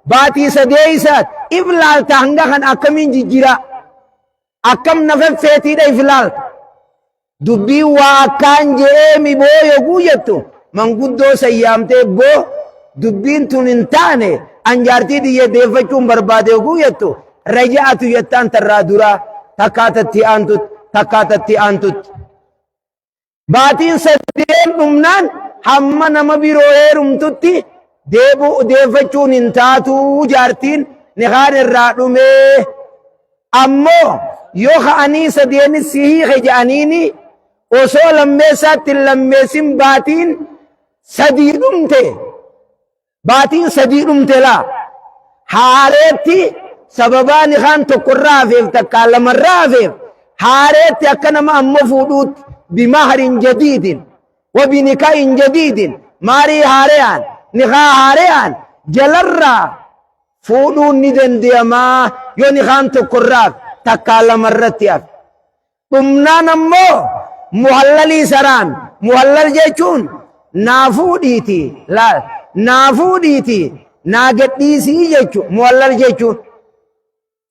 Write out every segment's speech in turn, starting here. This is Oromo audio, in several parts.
باتي سديسات إفلال تهنغان أكمين جيجرا أكم نفف فيتي دا إفلال دبي واكان جيمي بو يقويتو من قدو سيامتي بو دبين تننتاني أنجارتي دي يدفجون بربادي يقويتو رجعتو يتان ترادورا تكاتتي أنتت باتين سدين نمنان hamma nama biroo heerumtutti deeffachuun hin taatu jaartiin niqaan irraa dhumee ammoo yoo ka'anii sadeenis si hiike jedhaniini osoo lammeessaatti hin lammeessin baatiin sadii dhumte laa haareetti sababaa niqaan tokkorraa hafeef takkaa lamarraa hafeef haareetti akka nama ammoo fuudhuutti bimaharin jadiidin وبنكاح جديد ماري هاريان نخا هاريان جلرا فودو ندن ديما يو نخان تقراب تكالا مرتياف قمنا نمو محللي سران محلل جيچون نافوديتي لا نافوديتي ناغديسي جيچو محلل جيچون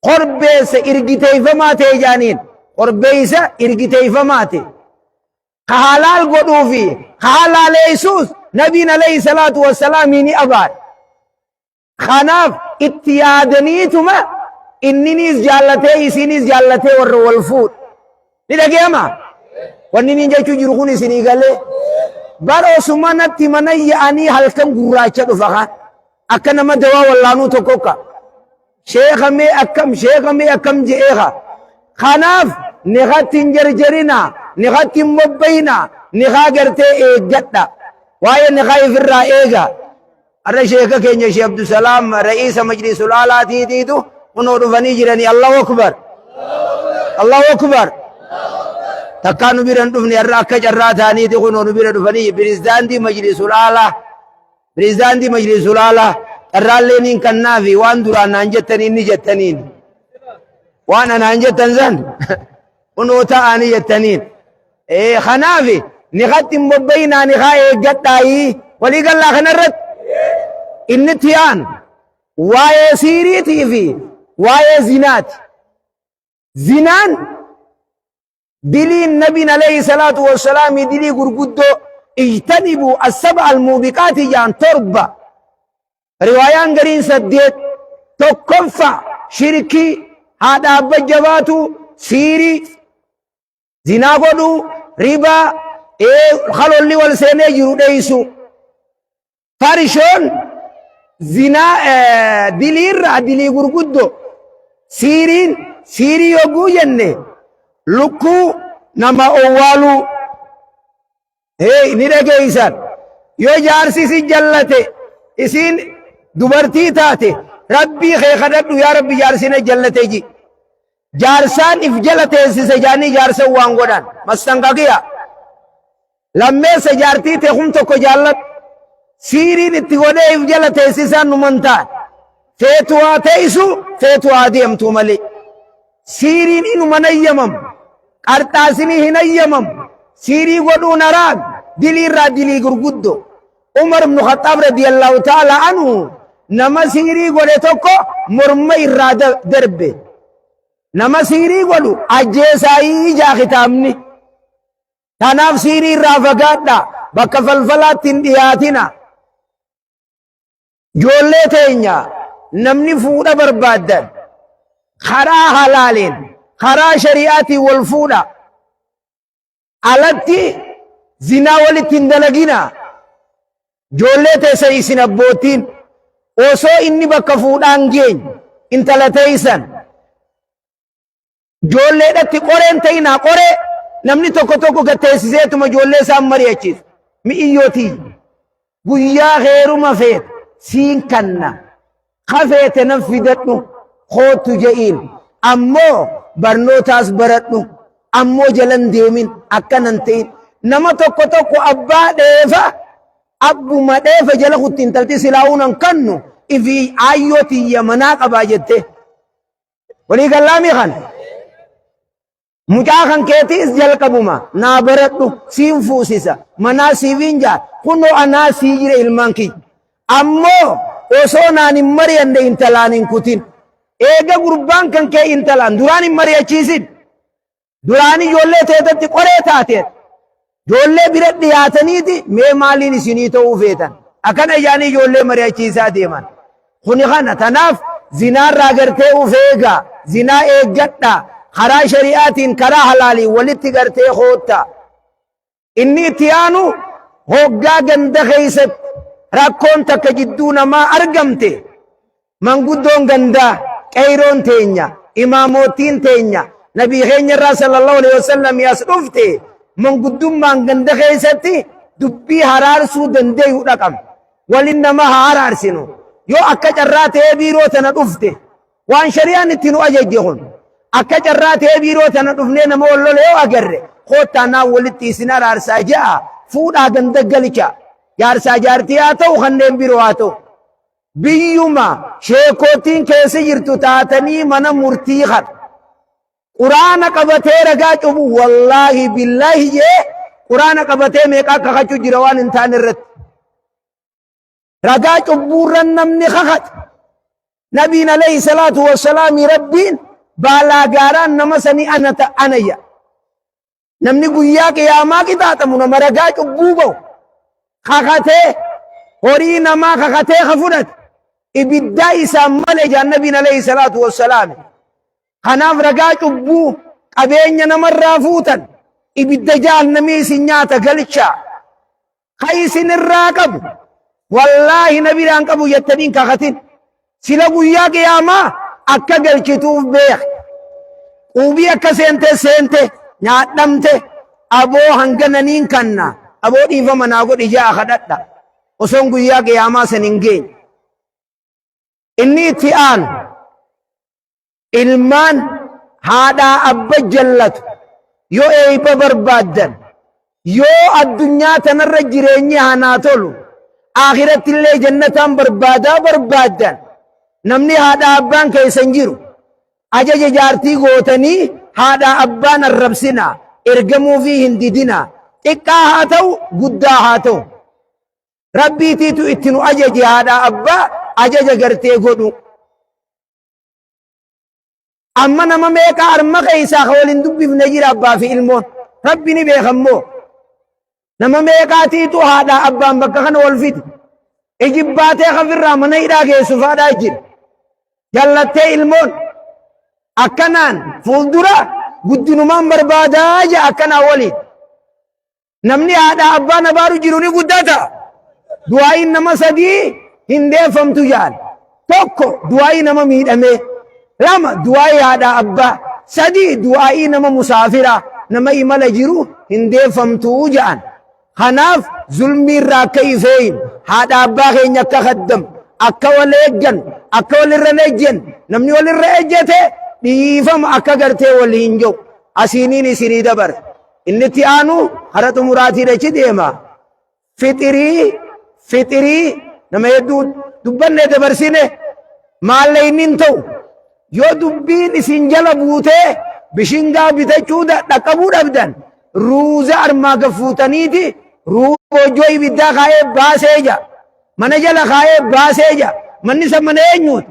قربيس ارغتي فماتي جانين قربيس ارغتي فماتي خالال قدوفي خالال يسوس نبينا عليه الصلاة والسلام إني أباد خناف اتيادنيتما إنني جالتي إسيني جالتي والفود لذا كيما وانني جاكو جرخوني سيني قال لي بارو سمانتي مني أني هلكم قراجة دفخان أكنا ما دوا واللانو تكوكا شيخ مي أكم جئيخا خناف نغات تنجرجرنا نغات مبينا نغا قرتي إيجتا واي نغا يفرا إيجا الرشيخ كينيا شي عبد السلام رئيس مجلس الآلاتي تيتو ونورو فنيجرني الله أكبر الله أكبر تكانو بيران دفني الراكة جراتاني تيخو نورو بيران دفني بريزدان دي مجلس الآلة الرالينين كنافي وان دوران نانجتنين نجتنين وانا نانجتن زن ونوتا آني يتنين إيه خنافي نغت مبينا نغاية قطعي ولي قال الله خنرت النتيان واي سيريتي في واي زينات زينان دلي النبي عليه الصلاة والسلام دلي قرقودو اجتنبوا السبع الموبقات جان تربة روايان قرين سديت تكفى شركي هذا أبجباتو سيري زنا قدو ربا خلو اللي والسيني جروديسو فارشون زنا دلي قرقودو سيري يوغو ينه لكو نما اوالو نرقى إيسان يو جارسي سي جلته إسين دبرتي تاتي ربي خيخدت يا ربي جارسين جلته جي جارسان إفجلته سيسجاني جارسا وانغودان مستنقاقيا لما سجارتي تخم تكو جالت سيرين اتغودي إفجلته سيسان نمانتان فيتوا تيسو فيتوا ديمتو ملي سيرين إنو من يمم قرطاسني هنا يمم سيري ودو نراغ دلي غرغدو عمر بن الخطاب رضي الله تعالى عنه نما سيري غدتوكو مرمي رادا دربه نما سيري غدو اجيساي جا ختامني تناف سيري رافقادا بكفلفلات دياتنا جولة تينيا نمني فودا بربادن خرا حلالين خرا شريعتي والفودا alatti zinaa walitti hin dalagina joollee teessa isin abbootiin osoo inni bakka fuudhaan geenye intala teessan joolleedhatti qoreen ta'inaa qoree namni tokko gatteessiseetuma joollee isaan mari'achiisu mi'iyyootii guyyaa heeruma feet siin kanna kafeete nan fidadhu kootu je'iin ammoo barnootaas baradhu ammoo jalan deemin akkanan ta'in nama tokko abbaa dheefa abbuma dheefa jala kutti intalti silaa'uunan kannu ifi ayyootii manaa qabaa jette walii gallaami kan mucaa kan keetiis jalqabuma naa baradhu siin fuusisa manaa siifiin jaa kunoo anaa sii jire ilmaan kiyya ammoo osoo naan hin mari'anne intalaan hin kutin. Eega gurbaan kan kee intalaan duraan hin mari'achiisin. Duraan ijoollee teetatti qoree taateen. Ijoollee bira dhiyaataniiti mee maaliin isinii ta'uu feetan. Akkana jaanii ijoollee mari'achiisaa deeman. Kuni kana tanaaf zinaarraa gartee uf eegaa. Zinaa eeggadhaa. Karaa shari'aatiin karaa halaaliin walitti gartee hoottaa. Inni itti aanu hoggaa ganda keessatti rakkoon takka jidduu namaa argamte manguddoon gandaa qeyroon teenya imaamoottiin teenya nabii keenya irraa sallallahu alaihi wasallam yaas dhufte manguddummaan ganda keessatti dubbii haraarsuu dandeeyuu dhaqam walin nama haa araarsinu yoo akka carraa ta'ee biiroo tana dhufte waan shari'aan itti nu ajajje kun akka carraa ta'ee biiroo tana dhufnee nama wallole yoo agarre koottaanaa walitti isin araarsaa ja'a fuudhaa ganda galcha jaarsaa jaartii haa ta'u kanneen biroo haa ta'u biyyuma sheekootiin keessa jirtu taatanii mana murtii kan quraana qabatee ragaa cubu wallaahi billaahi jee quraana qabatee meeqaa kakachuu jira waan hin taane irratti ragaa cubbuurran namni kakate nabiin alayhi salaatu wassalaami rabbiin baalaa gaaraan nama sanii anayya namni guyyaa qiyaamaa qixaaxamu nama ragaa cubbuu ba'u kakatee horii namaa kakatee ka fudhate ibiddaa isaan malee jaan nabiin alayhi salaatu wassalaami kanaaf ragaa cubbuu qabeenya namarraa fuutan ibidda jahannamii isin nyaata galchaa ka isin irraa qabu wallaahi nabiraan qabu jettaniin kakatin sila guyyaa qiyaamaa akka galchituuf beek quubii akka seente nyaadhamte aboo hangananiin kanna aboo dhiifama naa godhi ja'a kadhadha osoon guyyaa qiyaamaa san hin geenye inni itti aanu ilmaan haadhaa abba jallatu yoo eeyba barbaaddan yoo addunyaa tanarra jireenyi hanaa tolu akhiratti illee jannataan barbaaddan namni haadhaa abbaan keessan jiru ajaja jaartii gootanii haadhaa abbaan arrabsinaa ergamuu fi hin didinaa xiqqaa haa ta'u guddaa haa ta'u rabbiitiitu itti nu ajaje haadhaa abbaa ajaja gartee godhu amma nama meeqaa arma keessaa ka waliin dubbifne jira abbaa fi ilmoon rabbi ni beekammoo nama meeqaatiitu haadhaa abbaan bakka kana wal fiti ijibbaatee kafirraa mana hidhaa geessuuf haadhaa jira jallattee ilmoon akkanaan fuuldura guddinumaan barbaadaa jaa akkanaa waliin namni haadhaa abbaan abaaru jiru ni guddata du'aa'iin nama sadii hin deeffamtu jaan tokko du'aa'ii nama miidhamee lama du'aa'ii haadhaa abbaa sadii du'aa'ii nama musaafira nama imala jiru hin deeffamtuu jaan kanaaf zulmiirraa akka ifeeyin haadhaa abbaa keenya akka kaddam akka wal eeggan akka walirra ejjen namni walirra ejjete dhiifama akka gartee waliin jiru asiiniin isinii dabar inni itti aanu hara xumuraatiidhachi deema fixirii nama hedduu dubbanne dabarsine maalle innin ta'u yoo dubbiin isin jala buutee bishingaa bitachuu dhaqqabuu dhabdan ruuza armaa gafuutaniiti ruubojoo ibiddaa kaa'ee baasee ja mana jala kaa'ee baasee ja manni san mana eenyuuti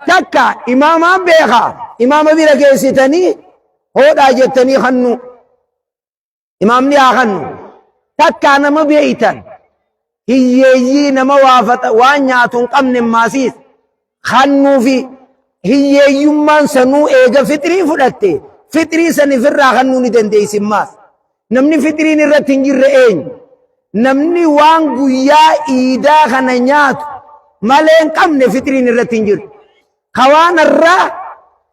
takka imaamaan beekaa imaama bira geessitanii hoodhaa jettanii kannu imaamni haa kannu takkaa nama beeytan hiyyeeyyii nama waan nyaatu hin qabne maasiis kannuu fi hiyyeeyyummaan sanuu eega fixrii fudhatte fixrii san ifirraa kannuu ni dandeeysin maas namni fixriin irratti hin jirre eenyu namni waan guyyaa iidaa kana nyaatu malee hin qabne fixriin irratti hin jiru kawaan irraa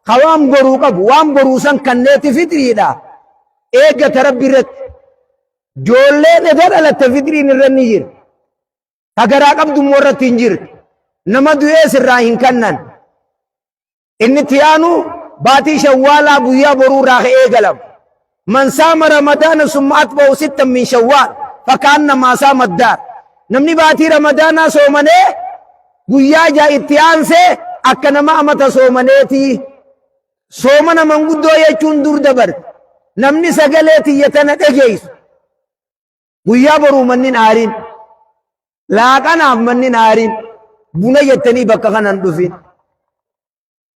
kawaan boruu qabu waan boruu san kanneeti fitriidha eeggata rabbi irratti joolleen eda dhalatte fixriin irra ni jira tagaraa qabdummoo irratti hin jirtu nama du'ees irraa hin kannan inni itti aanu baatii shawwaalaa guyyaa boruu irraa ka'ee galama man saama ramadaana summa atba'u sittan min shawwaal fakkaannamaa saama addaar namni baatii ramadaanaa soomanee guyyaa jaa itti aansee akka nama amata soomaneetii soomana manguddoo jechuun dur dabarte namni sagalee tiyyatana dhageessu guyyaa boruu mannin aariin laaqanaaf manni naarin buna jettanii bakka kanan dhufin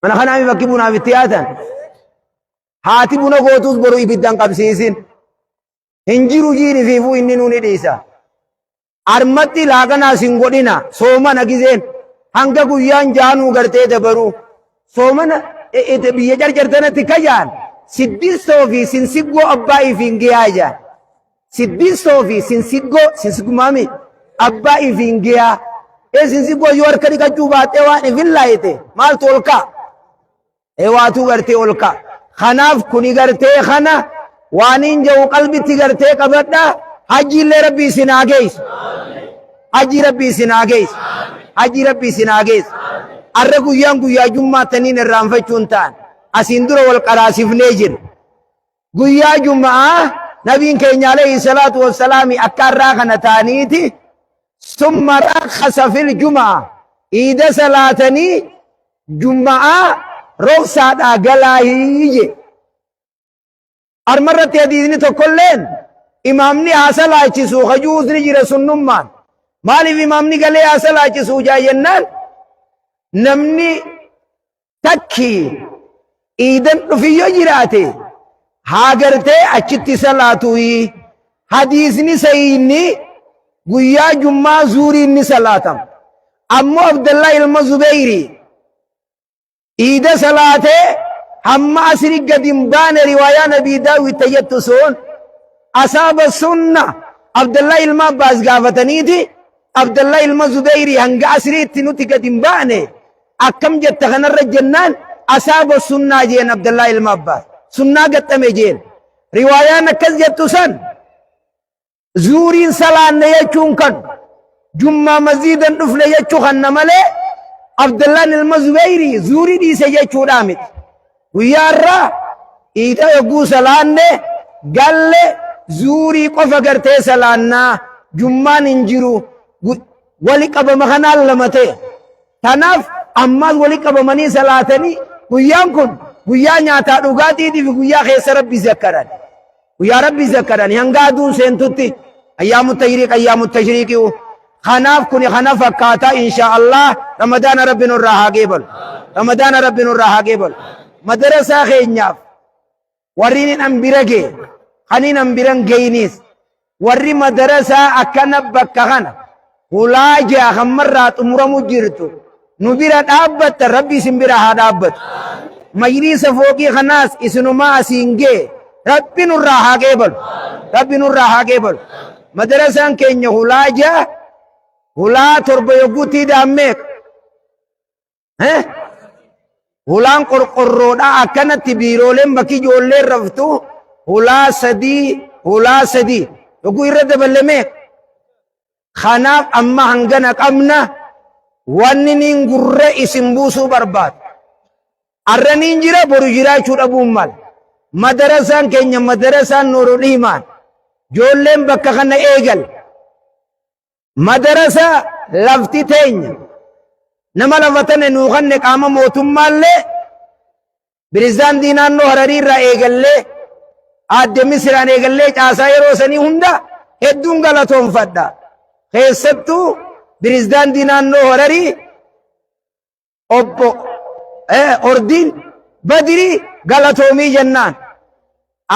mana kanaami bakki bunaaf itti yaatan haati buna gootuus boru ibiddan qabsiisin hin jiru jiini fiifuu inni nuuni dhiisa armatti laaqanaa sin godhina soomana gizeen hanga guyyaan jaanuu gartee dabaru soomana biyya jarjartanatti kajaan siddistoo fi sinsiggoo abbaa ifiin giyaa jaan siddistoo fi sinsiggumaami abbaa ifiin giyaa sinsiggoo yoo harka dhiqachuu baattee waan ifin laayite maaltu ol ka'a waatuu gartee ol ka'a kanaaf kuni gartee kana waan hin jiru qalbitti gartee qabadha hajjiillee rabbii isinaa geessu hajji rabbii isinaa geessu hajji rabbii isinaa geessu arra guyyaan guyyaa jummaattaniin irraanfachuun ta'an asiin dura wal qaraasifnee jira guyyaa jummaa nabiin keenya alayhi salaatu wassalaami akka irraa kana ta'aniiti summa rakhasa fil jumaa iida salaatanii jummaa roksaadhaa galaahiyye armarratti hadiisni tokkolleen imaamni haa salaachisu hajuusni jira sunnummaan maaliif imaamni galee haa salaachisu jaayennaan namni takki iidan dhufiyyo jiraate haa gartee achitti salaatuyi hadiisni sahiihni guyyaa jummaa zuuriinni salaatam ammoo abdallah ilma zubeyri iida salaatee hamma asri gadin baane riwaayaa nabii daawit tayyattu sun asaaba sunna abdallah ilma abbaas gaafataniiti abdallah ilma zubeyri hanga asriitti nuti gadin baane akkam jetta kanarra jennaan asaaba sunnaa jeen abdallah ilma abbaas sunnaa gaxxame jeen riwaayaan akkas jettu san zuuriin salaanne jechuun kan jummaa masjiidan dhufne jechuu kanna malee abdallaan ilma zubeyri zuurii dhiise jechuudha miti guyyaarraa iida yogguu salaanne galle zuurii qofa gartee salaannaa jummaan hin jiru wali qabama kanaan lama ta'e tanaaf ammaas wali qabamanii salaatanii guyyaan kun guyyaa nyaataa dhugaatiitiif guyyaa keessa rabbii zakkaran guyyaa rabbii zakkaran hanga aduun seentutti ayyaamu tashriiq ayyaamu tashriiqi kanaaf kuni kana fakkaataa insha Allah ramadaana rabbi nurraa haa geebalu ramadaana rabbi nurraa haa geebalu madarasaa keenyaaf warri nin ambira gee kanin ambiran geeyniis warri madarasaa akkana bakka kana hulaa jaa hammarraa xumuramu jirtu nu bira dhaabbatta rabbi isin bira haa dhaabbatu majliisa fooqii kanaas isinumaa asiin gee rabbi nurraa haa geebalu rabbi nurraa haa geebalu madarasaan keenya hulaa jaa hulaa torba yogguutii daammeek hulaan qorqorroodha akkanatti biirooleen bakki ijoolleen raftu hulaa sadii yogguu irra daballemeek kanaaf amma hangana qabna wanni nin gurre isin buusuu barbaadu arra nin jira boru jiraachuu dhabuun mal madarasaan keenya madarasaan nuurul iimaan ijoolleen bakka kana eegal madarasa lafti teenya nama lafatane nuukanne qaama mootummaallee birizaantii naannoo hararii irraa eegallee aadde misiraan eegallee caasaa yeroo sanii hunda hedduun galatoonfadha keessattuu birizaantii naannoo hararii obbo ordiin badirii galatoomii jennaan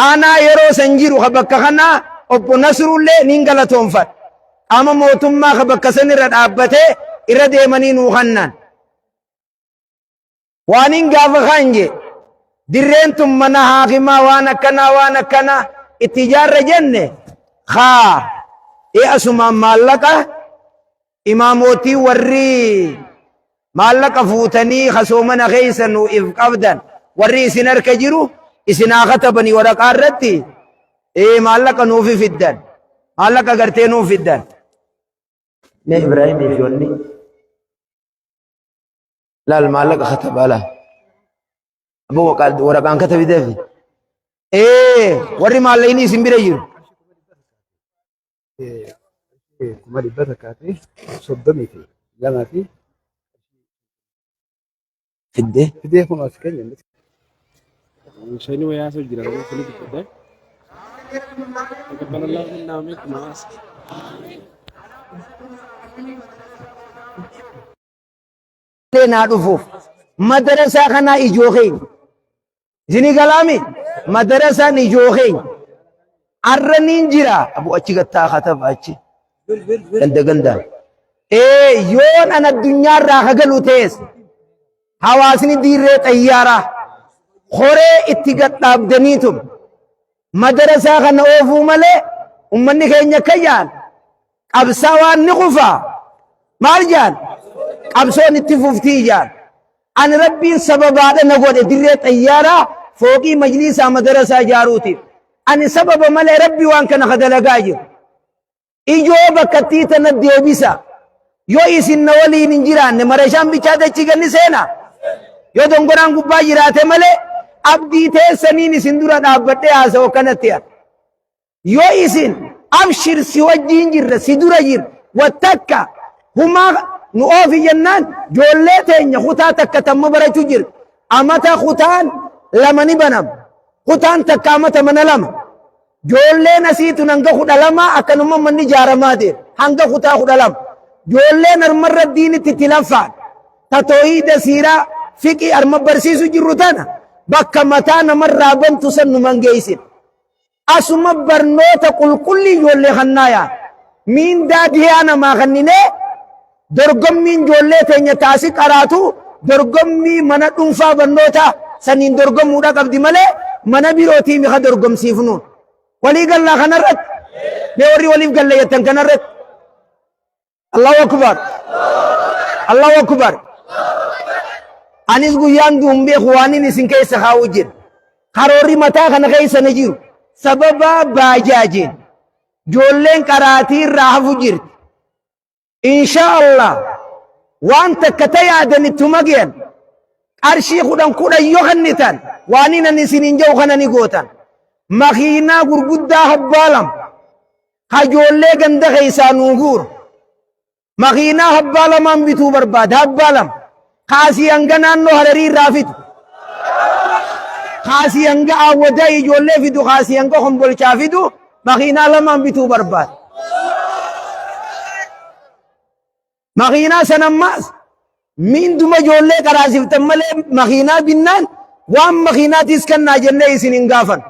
aanaa yeroo san jiru ka bakka kanaa obbo nasrullee nin galatoonfadha qaama mootummaa ka bakka san irra dhaabbatee irra deemanii nuu kannan waan hin gaafa kanje dirreen tun mana haakimaa waan akkana itti ijaarre jenne haa asumaan maallaqa imaamotii warri maallaqa fuutanii kasoomana keeysa nuu if qabdan warri isin harka jiru isinaa katabanii waraqaa irratti maallaqa nuufi fiddan maallaqa gartee nuu fiddan ne ibraahimii fi wanni laal maallaqa kataba laa abbo waraqaan katabideef warri maallayni isin bira jiru kuma dhibbata kaatee 32 fi fidee kun as keenya shani wayaa soo jira kun fidee تقبل الله منا ومنكم لنا رفوف مدرسة خنا إجوخين زني كلامي مدرسة نجوخين أرنين جرا أبو أشي قطع خطب أشي ganda yoon an addunyaarraa hagalu tees hawaasni diirree xayyaaraa horee itti gadhaabdaniitum madarasaa kana oofuu malee ummanni keenya kayyaan qabsaa waan ni qufaa maal jaan qabsoon itti fuftii jaan an rabbiin sababaadha na godhe dirree xayyaaraa fooqii majlisaa madarasaa ijaaruutiif ani sababa malee rabbi waan kana kadalagaa jiru ijoo bakkattii tana deebisa yoo isin na waliin hin jiraanne marashaan bichaa dachii ganni seena yoo dongoraan gubbaa jiraate malee abdii teessaniin isin dura dhaabbadhee haasa'u kanatti yoo isin abshir si wajjiin jirra si dura jirra wattakka humaa nu oofi jennaan joollee teenya kutaa takka tamma barachuu jirra amata kutaan lama ni banam kutaan takka amata mana lama joolleen asiitu hanga 12 akkanuma manni jaaramaa ta'e hanga kutaa 12 joolleen armarra diinitti tilaffaan tatoohida siiraa fiqii arma barsiisu jirru tana bakka mataa namarraa bantu san numan geessin asuma barnoota qulqullii joollee kannaaya miindaa diyaa namaa kanninee dorgommiin joollee teenya taasi qaraatu dorgommii mana dhuunfaa barnoota saniin dorgomuudha qabdi malee mana birootii mika dorgomsiifnuun ولي قال الله خنرت بيوري ولي قال لي يتن خنرت الله أكبر الله أكبر أنيس قيان دوم بإخواني نسين كيس خاوجين خروري متا خن كيس نجيو سببا باجاجين جولين كراتي راهفو جيرت إن شاء الله وانت كتايا دني تمجين أرشي خدام كودا يوخنتان وانينا نسين جو خناني قوتان مخينا غرغدا حبالم خجولة گنده خيسا نوغور مخينا حبالم هم بيتو برباد حبالم خاصي انگا نانو حرري رافت خاصي انگا آودا جولة فيدو خاصي انگا خمبول چافدو مخينا لم هم بيتو برباد مخينا سنماس من دوما جولة قراسي فتمال مخينا بنان وام مخينا تسكن ناجنة اسن انگافن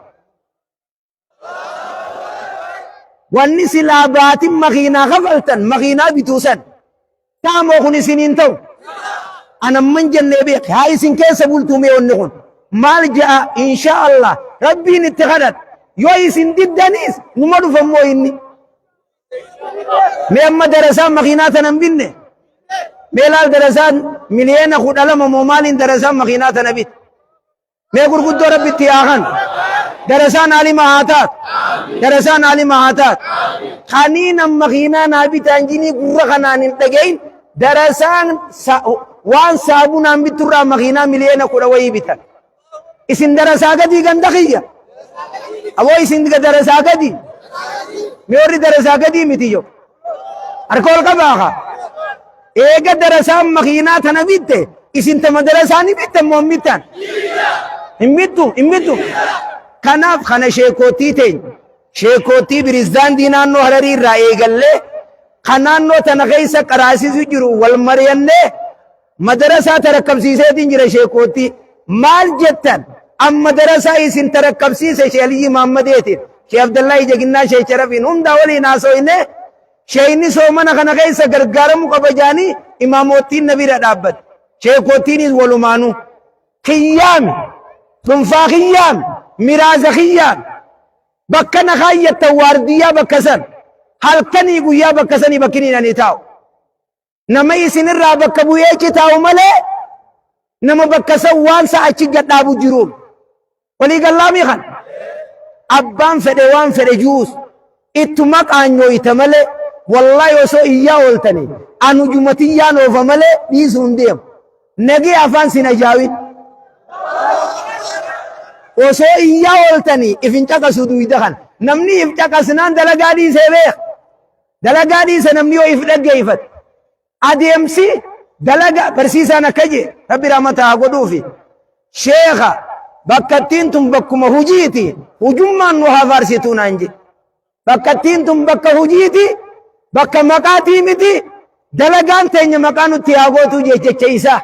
واني سلابات مخينا غفلتن مخينا بتوسن تامو خني سنين تو انا من جنة بيك هاي سن كيس بولتو ميونهن مال جاء ان شاء الله ربي نتخدت يوي سن ددانيس نمدو فمو اني ميما درسان مخيناتنا بني ميلال درسان مليانا خود علم ومالين درسان مخيناتنا بيت ميقول قدو ربي تياغن درسان علي مهاتات درسان علي مهاتات خانين مخينا نابي تانجيني قرى خنانين تجين درسان وان سابونا بترى مخينا مليانا كروي بيتان اسم درسا قدي غندقية او اسم درسا قدي ميوري درسا قدي متيجو اركول كباخا ايقا درسان مخينا تنبيته اسم تمدرساني بيتان مهمتان امتو كناف خنا شيكوتي تين شيكوتي برزدان دينانو هرري رأي قلّي خنانو تنخيسا قراسي سجرو والمريان مدرسة تركب سيسي دين شيكوتي مال جتن ام مدرسة اسن تركب سيسي شيالي محمد يتين شي عبد الله جگنا شي شرفين هم داولي ناسو انه شيني سومنا خنخيسا گرگارمو قبجاني اماموتي نبي ردابد شيكوتي نيز ولمانو خيام تنفا خيام ميراز خيام بكنا خاية واردية بكسن هل كني قويا بكسني بكني نتاو نما يسنر بكبوية كتاو ملي نما بكسن وانسا اچيقت ابو جروم ولي قال الله ميخان ابان فدوان فدجوس اتماك عنو يتملي والله يوسو إياه ولتني انو جمتيان وفملي بيسون ديم نجي افان سنجاوين وسو إياه ولتني إفنتك سدويدهن نمني إفتك سنان دلقادي سيبيخ دلقادي سنمني وإفلق إفت أديمسي دلقا برسيسانا كجي ربي رحمتها قدوفي شيخة بكتينتم بكما هجيتي هجمان وها فارسيتون أنجي بكتينتم بكا هجيتي بكا مقاتي متي dalagaan teenya maqaa nutti haa gootu jecha isaa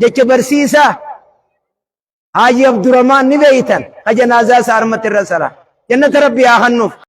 jecha barsiisaa Haji Abdurrahman ni beeytan ka janaazaa isaa harmatti irra sala jannata rabbi haa hannuuf